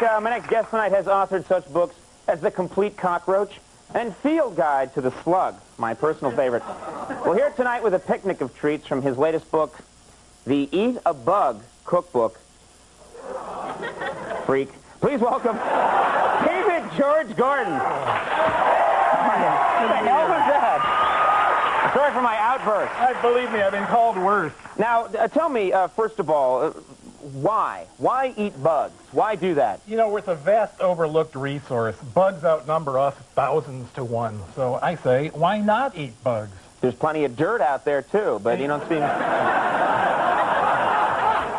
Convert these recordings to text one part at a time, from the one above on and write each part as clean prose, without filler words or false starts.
my next guest tonight has authored such books as The Complete Cockroach and Field Guide to the Slug, my personal favorite. We're here tonight with a picnic of treats from his latest book, The Eat a Bug Cookbook. Freak. Please welcome David George Gordon. What the hell was that? Sorry for my outburst. Believe me, I've been called worse. Now, tell me, first of all, why? Why eat bugs? Why do that? You know, with a vast overlooked resource, bugs outnumber us thousands to one. So I say, why not eat bugs? There's plenty of dirt out there, too, but you don't see me...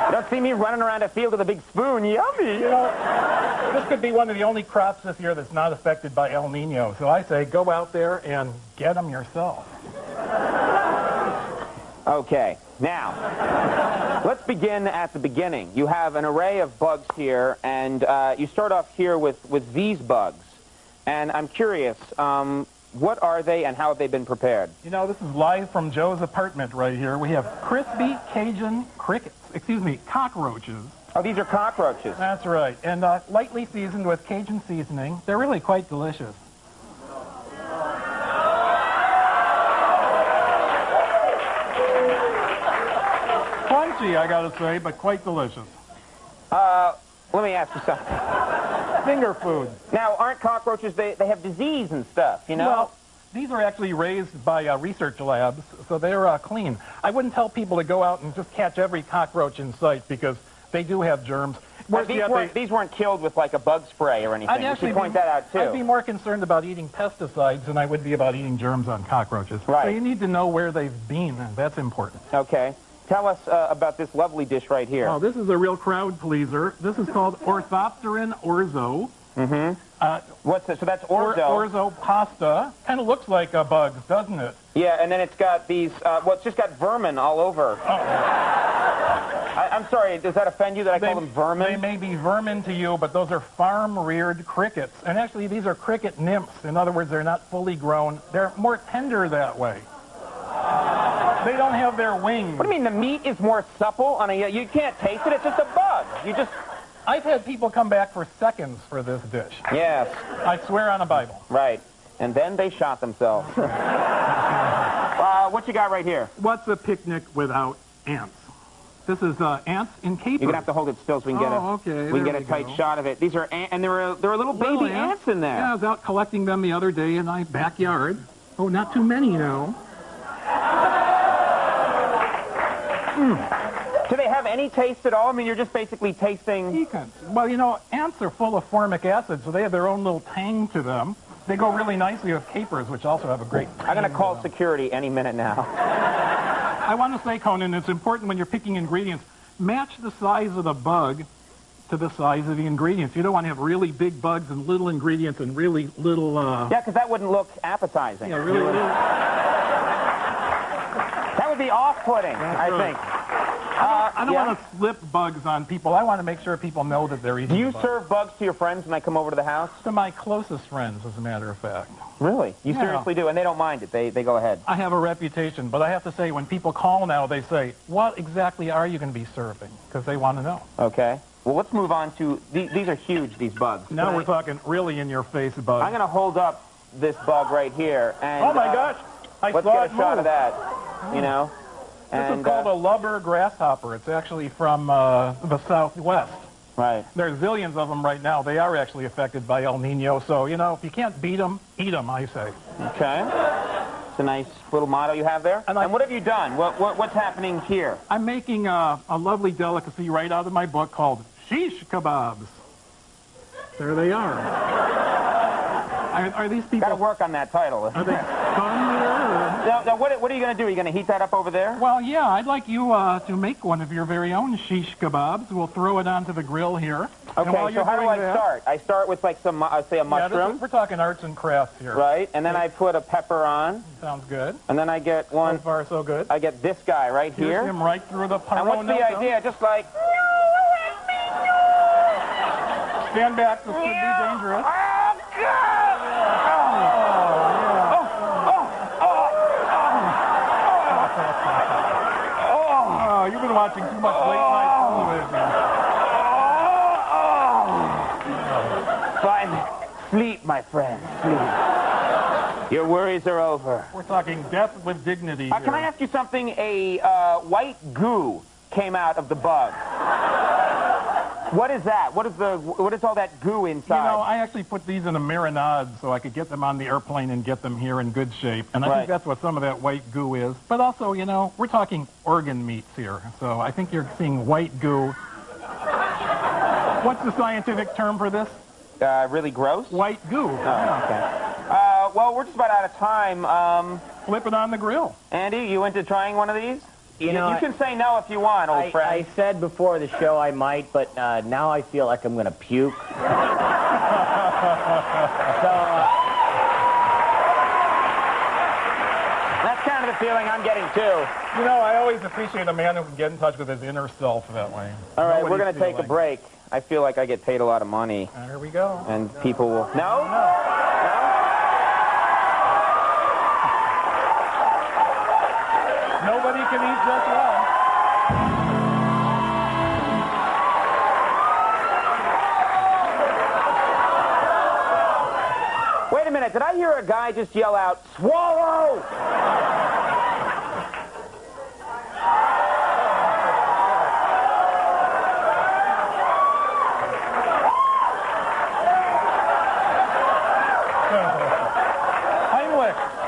You don't see me running around a field with a big spoon. Yummy! You know, this could be one of the only crops this year that's not affected by El Nino. So I say, go out there and get them yourself. Okay, now, let's begin at the beginning. You have an array of bugs here, and you start off here with these bugs. And I'm curious, what are they and how have they been prepared? You know, this is live from Joe's apartment right here. We have crispy Cajun cockroaches. Oh, these are cockroaches. That's right. And lightly seasoned with Cajun seasoning. They're really quite delicious. Crunchy, I gotta say, but quite delicious. Let me ask you something. Finger food. Now, aren't cockroaches, they have disease and stuff, you know? Well, these are actually raised by research labs, so they're clean. I wouldn't tell people to go out and just catch every cockroach in sight because they do have germs. These weren't killed with, like, a bug spray or anything. You should point that out, too. I'd be more concerned about eating pesticides than I would be about eating germs on cockroaches. Right. So you need to know where they've been. That's important. Okay. Tell us about this lovely dish right here. Oh, this is a real crowd pleaser. This is called Orthopteran orzo. Mm-hmm. What's this? So that's orzo. Orzo pasta. Kind of looks like a bug, doesn't it? Yeah, and then it's got these, it's just got vermin all over. Oh. I'm sorry, does that offend you that I call them vermin? They may be vermin to you, but those are farm-reared crickets. And actually, these are cricket nymphs. In other words, they're not fully grown. They're more tender that way. They don't have their wings. What do you mean, the meat is more supple? You can't taste it, it's just a bug. I've had people come back for seconds for this dish. Yes. I swear on a Bible. Right. And then they shot themselves. What you got right here? What's a picnic without ants? This is ants in capers. You're going to have to hold it still so we can get a tight shot of it. These are ants, and there are little baby ants in there. Yeah, I was out collecting them the other day in my backyard. Oh, not too many, though. Do they have any taste at all? I mean, you're just basically tasting... Piquant. Well, you know, ants are full of formic acid, so they have their own little tang to them. They go really nicely with capers, which also have a great tang. I'm going to call security any minute now. I want to say, Conan, it's important when you're picking ingredients, match the size of the bug to the size of the ingredients. You don't want to have really big bugs and little ingredients and really little... Yeah, because that wouldn't look appetizing. Yeah, really little... That would be off-putting, I think. I don't want to slip bugs on people. I want to make sure people know that they're eating Do you bugs. serve bugs to your friends when they come over to the house? To my closest friends, as a matter of fact. Really? You seriously do? And they don't mind it? They go ahead? I have a reputation, but I have to say, when people call now, they say, what exactly are you going to be serving? Because they want to know. Okay. Well, let's move on to... These are huge, these bugs. Now we're talking really in-your-face bugs. I'm going to hold up this bug right here. And, oh, my gosh. Let's get a shot of that, you know. This is called a lubber grasshopper. It's actually from the Southwest. Right. There's zillions of them right now. They are actually affected by El Nino. So, you know, if you can't beat them, eat them, I say. Okay. It's a nice little motto you have there. And what have you done? What's happening here? I'm making a lovely delicacy right out of my book called shish kebabs. There they are. Are these people... Got to work on that title. Are they fun there? Now, what are you going to do? Are you going to heat that up over there? Well, yeah, I'd like you to make one of your very own shish kebabs. We'll throw it onto the grill here. Okay, so how do I start? I start with, like, some, say, a mushroom. We're talking arts and crafts here. Right, and then I put a pepper on. Sounds good. And then I get one... So far, so good. I get this guy right here. Here's him right through the paro. And what's the idea? Just like... Stand back, this could be dangerous. Oh, God! You've been watching too much late-night television. my friend. Sleep. Your worries are over. We're talking death with dignity here. Can I ask you something? A white goo came out of the bug. What is that? What is all that goo inside? You know, I actually put these in a marinade so I could get them on the airplane and get them here in good shape. And I think that's what some of that white goo is. But also, you know, we're talking organ meats here. So I think you're seeing white goo. What's the scientific term for this? Really gross? White goo. Oh, okay. Well, we're just about out of time. Flip it on the grill. Andy, you into trying one of these? You know, you can say no if you want, old friend. I said before the show I might, but now I feel like I'm going to puke. So, that's kind of the feeling I'm getting, too. You know, I always appreciate a man who can get in touch with his inner self that way. All right, we're going to take a break. I feel like I get paid a lot of money. Here we go. And people will... No? Nobody can eat just well. Wait a minute. Did I hear a guy just yell out, "Swallow"?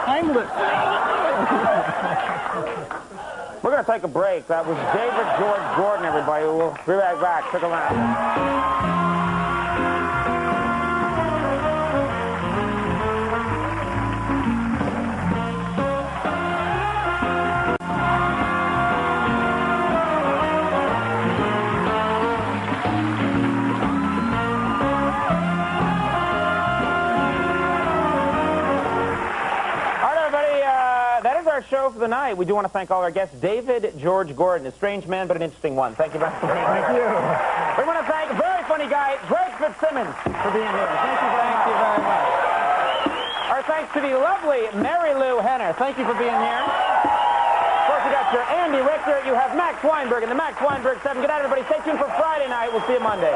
Heimlich. We're going to take a break. That was David George Gordon, everybody. We'll be right back. Stick around. Our show for the night. We do want to thank all our guests. David George Gordon, a strange man, but an interesting one. Thank you very much. Thank you. We want to thank a very funny guy, Greg Fitzsimmons, for being here. Thank you very much. Our thanks to the lovely Mary Lou Henner. Thank you for being here. Of course, you got your Andy Richter. You have Max Weinberg and the Max Weinberg 7. Good night, everybody. Stay tuned for Friday night. We'll see you Monday.